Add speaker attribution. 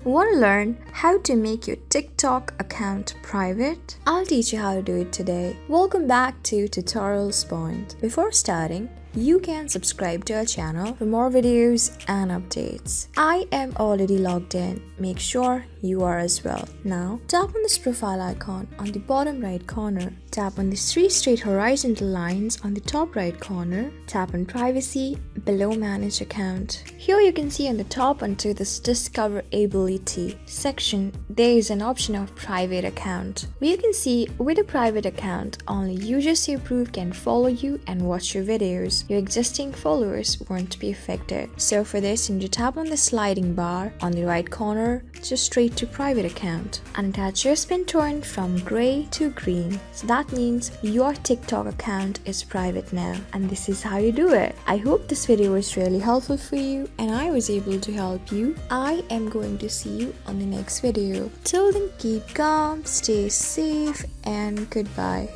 Speaker 1: Want to learn how to make your TikTok account private? I'll teach you how to do it today. Welcome back to Tutorials Point. Before starting, you can subscribe to our channel for more videos and updates. I am already logged in. Make sure you are as well. Now, tap on this profile icon on the bottom right corner. Tap on these 3 straight horizontal lines on the top right corner. Tap on Privacy below Manage Account. Here you can see on the top under this Discoverability section, there is an option of Private Account. Where you can see with a private account, only users you approve can follow you and watch your videos. Your existing followers won't be affected. So for this, you need to tap on the sliding bar on the right corner, just straight to private account, and attach your spin turn from gray to green. So that means your TikTok account is private now, and this is how you do it. I hope this video was really helpful for you and I was able to help you. I am going to see you on the next video. Till then, keep calm, stay safe, and goodbye.